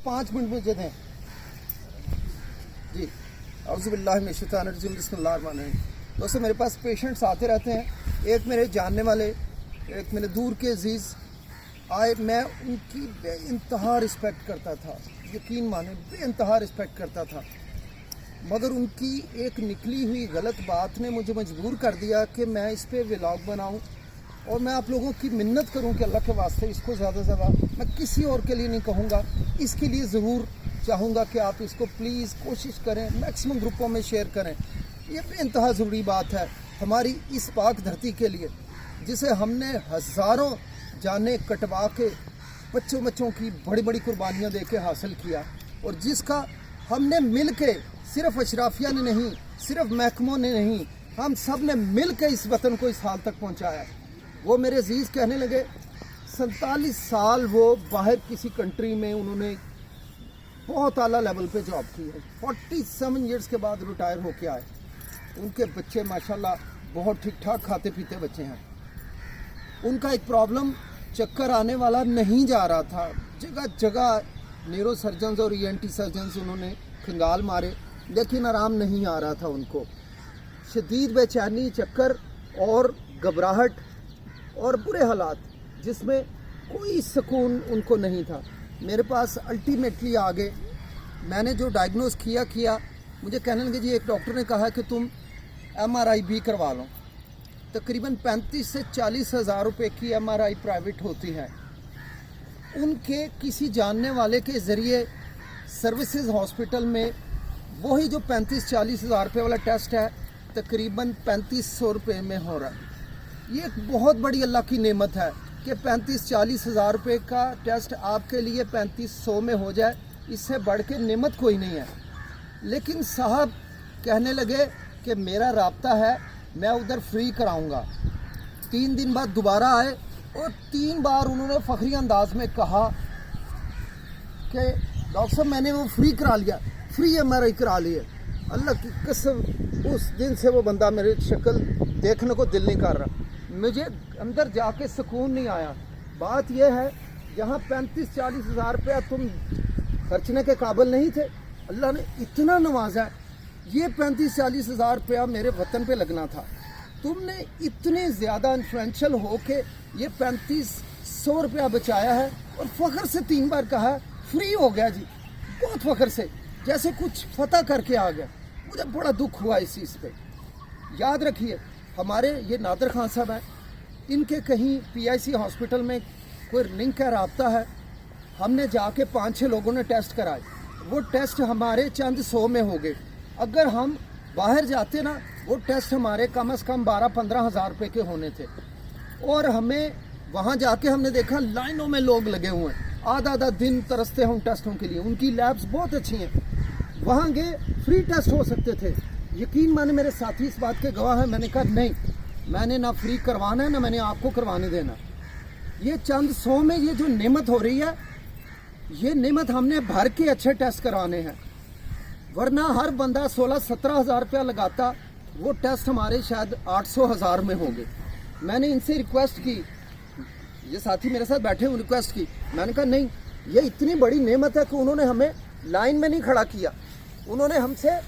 5 minute मुझे दें जी। औज़ु बिल्लाहि मिनश शैतानिर रजीम, बिस्मिल्लाहिर रहमानिर रहीम। दोस्तों, मेरे पास पेशेंट्स आते रहते हैं, एक मेरे जानने वाले, एक मेरे दूर के अजीज़ आए। मैं उनकी बेइंतहा रिस्पेक्ट करता था, यकीन माने बेइंतहा रिस्पेक्ट करता था, मगर उनकी एक निकली हुई गलत बात ने मुझे मजबूर कर दिया कि मैं इस पे व्लॉग बनाऊं। और मैं आप लोगों की मिन्नत करूं कि अल्लाह के वास्ते इसको ज़्यादा से ज़्यादा, मैं किसी और के लिए नहीं कहूँगा, इसके लिए ज़रूर चाहूँगा कि आप इसको प्लीज़ कोशिश करें, मैक्सिमम ग्रुपों में शेयर करें। ये बेइंतहा ज़रूरी बात है हमारी इस पाक धरती के लिए, जिसे हमने हज़ारों जानें कटवा के बच्चों की बड़ी बड़ी कुर्बानियाँ दे के हासिल किया, और जिसका हमने मिल के, सिर्फ अशराफिया ने नहीं, सिर्फ महकमों ने नहीं, हम सब ने मिल के इस वतन को इस हाल तक पहुँचाया। वो मेरे अजीज़ कहने लगे 47 साल वो बाहर किसी कंट्री में उन्होंने बहुत आला लेवल पे जॉब की है, 47 ईयर्स के बाद रिटायर होके आए। उनके बच्चे माशाल्लाह बहुत ठीक ठाक खाते पीते बच्चे हैं। उनका एक प्रॉब्लम, चक्कर आने वाला नहीं जा रहा था, जगह जगह न्यूरो सर्जन्स और ENT सर्जन्स उन्होंने खंगाल मारे, लेकिन आराम नहीं आ रहा था उनको। शदीद बेचैनी, चक्कर और घबराहट और बुरे हालात, जिसमें कोई सुकून उनको नहीं था। मेरे पास अल्टीमेटली आ गए। मैंने जो डायग्नोस किया, मुझे कहने लगे जी एक डॉक्टर ने कहा कि तुम MRI भी करवा लो। तकरीबन 35 से 40 हज़ार रुपये की MRI प्राइवेट होती है। उनके किसी जानने वाले के ज़रिए सर्विसेज हॉस्पिटल में वही जो 35-40 हज़ार रुपये वाला टेस्ट है तकरीबन 3500 रुपये में हो रहा है। ये एक बहुत बड़ी अल्लाह की नेमत है कि 35-40 हज़ार रुपये का टेस्ट आपके लिए 3500 में हो जाए, इससे बढ़ के नेमत कोई नहीं है। लेकिन साहब कहने लगे कि मेरा राब्ता है, मैं उधर फ्री कराऊंगा। 3 दिन बाद दोबारा आए और 3 बार उन्होंने फखरी अंदाज में कहा कि डॉक्टर साहब मैंने वो फ्री करा लिया, फ्री MRI करा ली है। अल्लाह की कसम, उस दिन से वो बंदा मेरी शक्ल देखने को दिल नहीं कर रहा, मुझे अंदर जाके सुकून नहीं आया। बात यह है, यहाँ 35-40 हज़ार रुपया तुम खर्चने के काबिल नहीं थे, अल्लाह ने इतना नवाजा। ये 35-40 हज़ार रुपया मेरे वतन पे लगना था, तुमने इतने ज़्यादा इन्फ्लुएंशियल हो के ये 3500 रुपया बचाया है, और फ़ख्र से 3 बार कहा फ्री हो गया जी, बहुत फ़ख्र से, जैसे कुछ फतह करके आ गया। मुझे बड़ा दुख हुआ इस चीज़ पे। याद रखिए, हमारे ये नादर खान साहब हैं, इनके कहीं PIC हॉस्पिटल में कोई लिंक का राब्ता है। हमने जाके 5-6 लोगों ने टेस्ट कराए, वो टेस्ट हमारे चंद 100 में हो गए। अगर हम बाहर जाते ना, वो टेस्ट हमारे कम से कम 12-15 हज़ार रुपये के होने थे। और हमें वहाँ जाके हमने देखा लाइनों में लोग लगे हुए हैं, आधा दिन तरसते हैं उन टेस्टों के लिए। उनकी लैब्स बहुत अच्छी हैं, वहाँ गए फ्री टेस्ट हो सकते थे। यकीन माने मेरे साथी इस बात के गवाह हैं। मैंने कहा नहीं, मैंने ना फ्री करवाना है, ना मैंने आपको करवाने देना। ये चंद 100 में ये जो नेमत हो रही है, ये नेमत हमने भर के अच्छे टेस्ट करवाने हैं, वरना हर बंदा 16-17 हज़ार रुपया लगाता, वो टेस्ट हमारे शायद 800-1000 में होंगे। मैंने इनसे रिक्वेस्ट की, ये साथी मेरे साथ बैठे हुए, रिक्वेस्ट की। मैंने कहा नहीं, ये इतनी बड़ी नेमत है कि उन्होंने हमें लाइन में नहीं खड़ा किया, उन्होंने हमसे,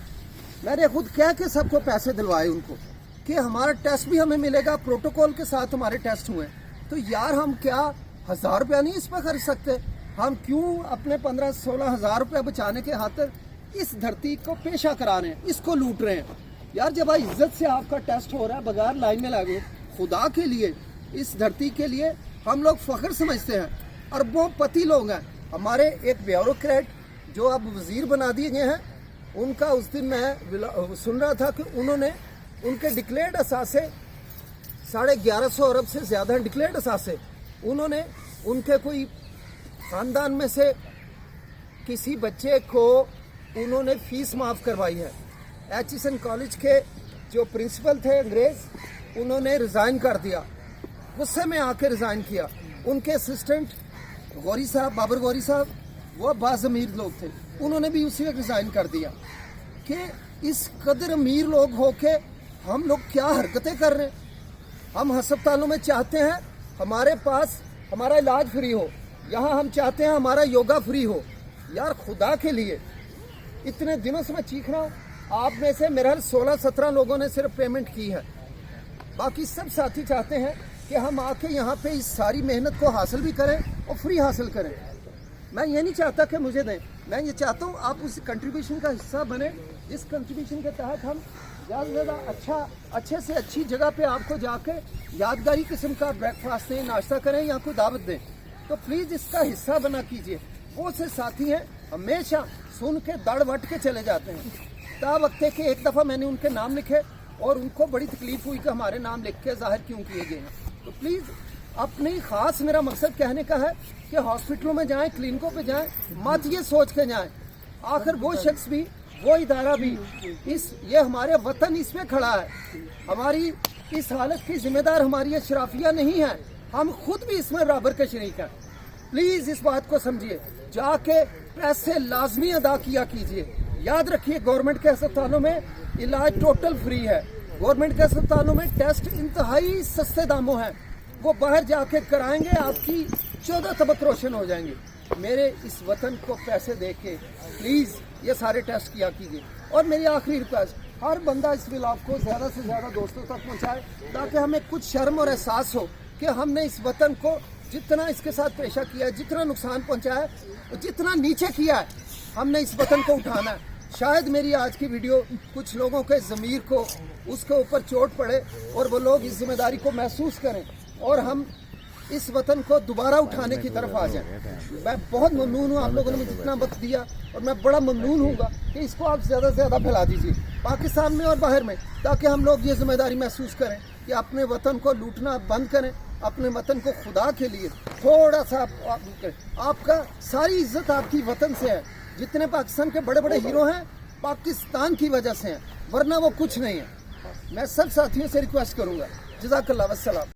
मैंने खुद कह के सबको पैसे दिलवाए उनको कि हमारा टेस्ट भी हमें मिलेगा, प्रोटोकॉल के साथ हमारे टेस्ट हुए। तो यार हम क्या 1000 रुपया नहीं इस पर खर्च सकते? हम क्यों अपने 15-16 हज़ार रुपया बचाने के खातिर इस धरती को पेशा करा रहे हैं, इसको लूट रहे हैं? यार जब इज्जत से आपका टेस्ट हो रहा है बगैर लाइन में लगे, खुदा के लिए, इस धरती के लिए हम लोग फ़ख्र समझते हैं। अरबों-पति लोग हैं। हमारे एक ब्यूरोक्रेट जो अब वज़ीर बना दिए गए हैं, उनका उस दिन मैं सुन रहा था कि उन्होंने उनके डिक्लेयर्ड असासे 1150 अरब से ज़्यादा डिक्लेयर्ड असासे, उन्होंने उनके कोई ख़ानदान में से किसी बच्चे को उन्होंने फ़ीस माफ़ करवाई है। HSN कॉलेज के जो प्रिंसिपल थे अंग्रेज़, उन्होंने रिज़ाइन कर दिया, गुस्से में आके रिज़ाइन किया। उनके असिस्टेंट गौरी साहब, बाबर गौरी साहब, वो बाज़ अमीर लोग थे, उन्होंने भी उसी वक्त रिज़ाइन कर दिया। कि इस कदर अमीर लोग हो के हम लोग क्या हरकतें कर रहे हैं। हम हस्पतालों में चाहते हैं हमारे पास हमारा इलाज फ्री हो, यहाँ हम चाहते हैं हमारा योगा फ्री हो, यार खुदा के लिए इतने दिनों से मैं चीख रहा हूँ, आप में से मेरा 16-17 लोगों ने सिर्फ पेमेंट की है, बाकी सब साथी चाहते हैं कि हम आके यहाँ पे इस सारी मेहनत को हासिल भी करें और फ्री हासिल करें। मैं ये नहीं चाहता कि मुझे दें, मैं ये चाहता हूँ आप उस कंट्रीब्यूशन का हिस्सा बने, जिस कंट्रीब्यूशन के तहत हम ज़्यादा से ज़्यादा अच्छे से अच्छी जगह पे आपको जाके यादगारी किस्म का ब्रेकफास्ट दें, नाश्ता करें या कोई दावत दें। तो प्लीज़ इसका हिस्सा बना कीजिए। वो से साथी हैं हमेशा सुन के दड़ वट के चले जाते हैं। ता वक्ते के एक दफ़ा मैंने उनके नाम लिखे और उनको बड़ी तकलीफ हुई कि हमारे नाम लिख के ज़ाहिर क्यों किए गए हैं। तो प्लीज़ अपनी ख़ास मेरा मकसद कहने का है कि हॉस्पिटलों में जाएं, क्लिनिकों पे जाएं, मत ये सोच के जाएं आखिर वो शख्स भी, वो इदारा भी, ये हमारे वतन इसमें खड़ा है। हमारी इस हालत की जिम्मेदार हमारी अशराफिया नहीं है, हम खुद भी इसमें बराबर के शरीक हैं। प्लीज़ इस बात को समझिए, जाके पैसे लाजमी अदा किया कीजिए। याद रखिए गवर्नमेंट के अस्पतालों में इलाज टोटल फ्री है, गवर्नमेंट के अस्पतालों में टेस्ट इंतहाई सस्ते दामों हैं, वो बाहर जाके कराएंगे, आपकी 14 तबक रोशन हो जाएंगे। मेरे इस वतन को पैसे दे के प्लीज़ ये सारे टेस्ट किया कीजिए। और मेरी आखिरी रिक्वेस्ट, हर बंदा इस व्लॉग को ज़्यादा से ज़्यादा दोस्तों तक पहुँचाए ताकि हमें कुछ शर्म और एहसास हो कि हमने इस वतन को जितना इसके साथ पेशा किया है, जितना नुकसान पहुँचाया है, जितना नीचे किया है, हमने इस वतन को उठाना है। शायद मेरी आज की वीडियो कुछ लोगों के ज़मीर को उसके ऊपर चोट पड़े और वो लोग इस जिम्मेदारी को महसूस करें और हम इस वतन को दोबारा उठाने की तरफ आ जाएं। मैं बहुत ममनून हूँ आप लोगों ने मुझे इतना वक्त दिया और मैं बड़ा ममनून हूँगा कि इसको आप ज़्यादा से ज़्यादा फैला दीजिए पाकिस्तान में और बाहर में, ताकि हम लोग ये जिम्मेदारी महसूस करें कि अपने वतन को लूटना बंद करें, अपने वतन को खुदा के लिए थोड़ा सा आपका सारी इज्जत आपकी वतन से है। जितने पाकिस्तान के बड़े बड़े हीरो हैं पाकिस्तान की वजह से हैं, वरना वो कुछ नहीं है। मैं सब साथियों से रिक्वेस्ट करूँगा, जज़ाकल्लाह वस्सलाम।